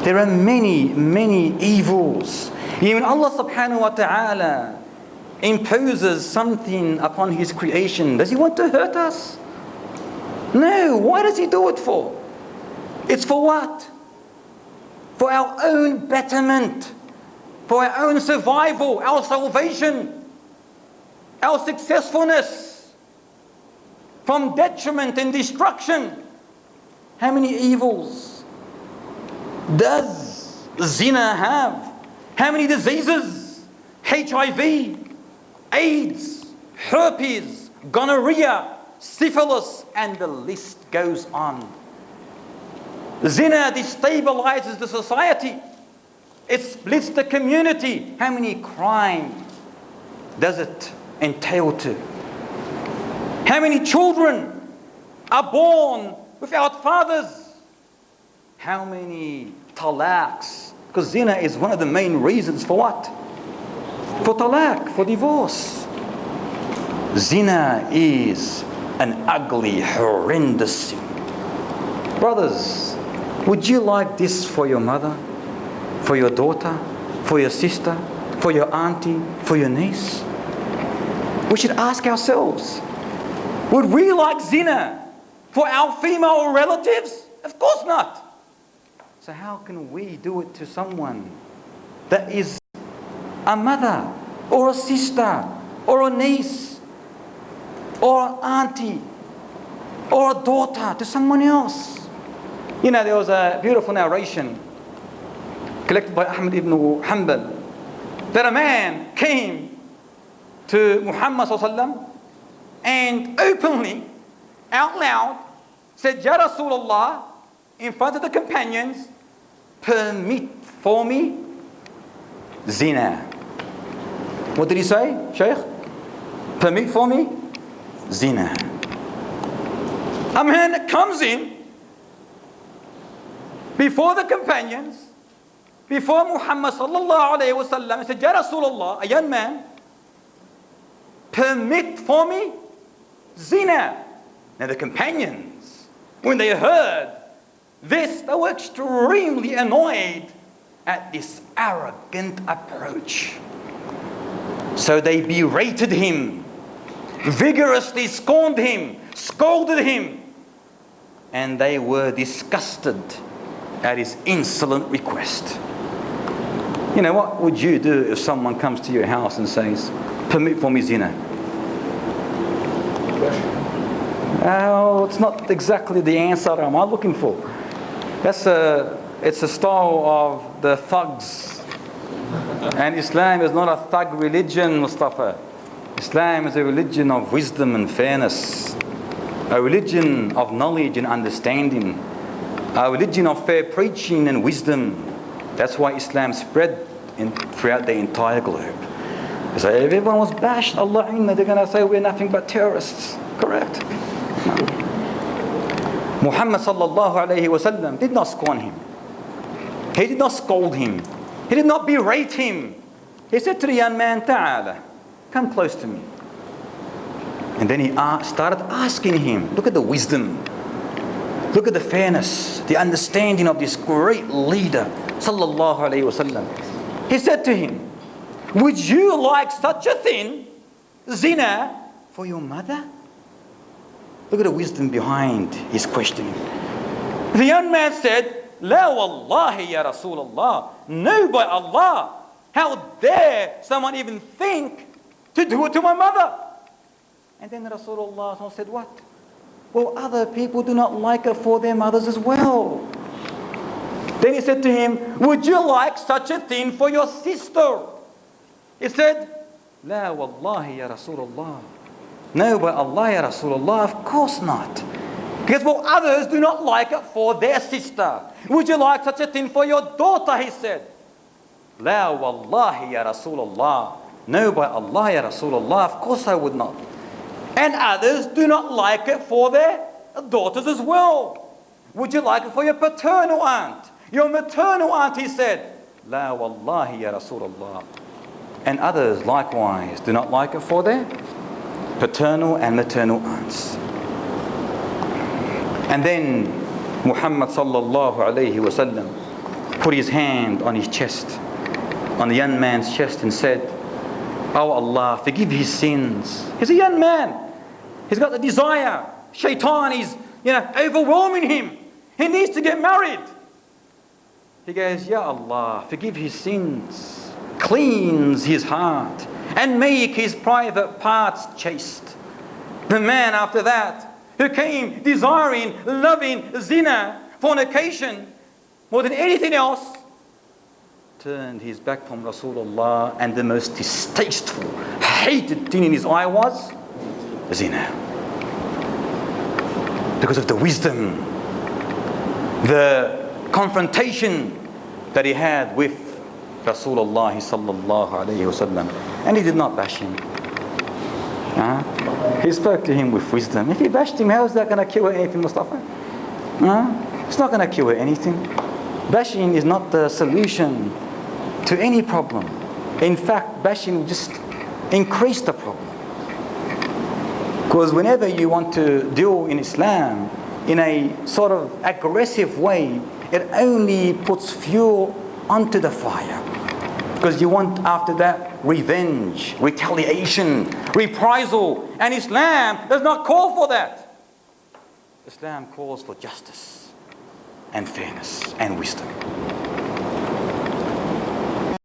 There are many, many evils. Even Allah subhanahu wa ta'ala imposes something upon His creation. Does He want to hurt us? No. Why does He do it for? It's for what? For our own betterment, for our own survival, our salvation, our successfulness from detriment and destruction. How many evils does zina have? How many diseases? HIV, AIDS, herpes, gonorrhea, syphilis, and the list goes on. Zina destabilizes the society. It splits the community. How many crimes does it entail to? How many children are born without fathers? How many talaqs? Because zina is one of the main reasons for what? For talaq, for divorce. Zina is an ugly, horrendous sin. Brothers, would you like this for your mother, for your daughter, for your sister, for your auntie, for your niece? We should ask ourselves, would we like zina for our female relatives? Of course not. So how can we do it to someone that is a mother or a sister or a niece or an auntie or a daughter to someone else? You know, there was a beautiful narration collected by Ahmad ibn Hanbal that a man came to Muhammad ﷺ and openly, out loud, said, Ya Rasulullah, in front of the companions, permit for me zina. What did he say, Sheikh? Permit for me zina. A man that comes in before the companions, before Muhammad sallallahu alayhi wa sallam, said, Ya Rasulullah, a young man, permit for me zina. Now the companions, when they heard this, they were extremely annoyed at this arrogant approach. So they berated him, vigorously scorned him, scolded him, and they were disgusted at his insolent request. You know, what would you do if someone comes to your house and says, permit for me zina? Oh, it's not exactly the answer I'm looking for. It's a style of the thugs. And Islam is not a thug religion, Mustafa. Islam is a religion of wisdom and fairness. A religion of knowledge and understanding. A religion of fair preaching and wisdom. That's why Islam spread throughout the entire globe. So if everyone was bashed, Allah inna, they're going to say we're nothing but terrorists. Correct? No. Muhammad sallallahu alayhi wa sallam did not scorn him. He did not scold him. He did not berate him. He said to the young man, Ta'ala, come close to me. And then he started asking him, look at the wisdom. Look at the fairness, the understanding of this great leader, sallallahu alayhi wa sallam. He said to him, would you like such a thing, zina, for your mother? Look at the wisdom behind his questioning. The young man said, La wallahi ya Rasulullah. No, by Allah. How dare someone even think to do it to my mother? And then Rasulullah said what? Well, other people do not like it for their mothers as well. Then he said to him, would you like such a thing for your sister? He said, La wallahi ya Rasulullah. No, by Allah ya Rasulullah, of course not. Because well, others do not like it for their sister. Would you like such a thing for your daughter? He said. La wallahi ya Rasulullah. No, by Allah ya Rasulullah, of course I would not. And others do not like it for their daughters as well. Would you like it for your paternal aunt? Your maternal aunt, he said. La wallahi ya Rasulullah. And others likewise do not like it for their paternal and maternal aunts. And then Muhammad sallallahu alayhi wa sallam put his hand on his chest, on the young man's chest, and said, "Oh Allah, forgive his sins." He's a young man. He's got the desire. Shaitan is, overwhelming him. He needs to get married. He goes, "Ya Allah, forgive his sins, cleanse his heart, and make his private parts chaste." The man after that, who came desiring, loving zina, fornication, more than anything else, turned his back from Rasulullah, and the most distasteful, hated thing in his eye was zina. Because of the wisdom, the confrontation that he had with Rasulullah sallallahu alayhi wasallam. And he did not bash him. He spoke to him with wisdom. If he bashed him, how is that going to cure anything, Mustafa? It's not going to cure anything. Bashing is not the solution to any problem. In fact, bashing will just increase the problem. Because whenever you want to deal in Islam in a sort of aggressive way, it only puts fuel onto the fire. Because you want after that revenge, retaliation, reprisal. And Islam does not call for that. Islam calls for justice and fairness and wisdom.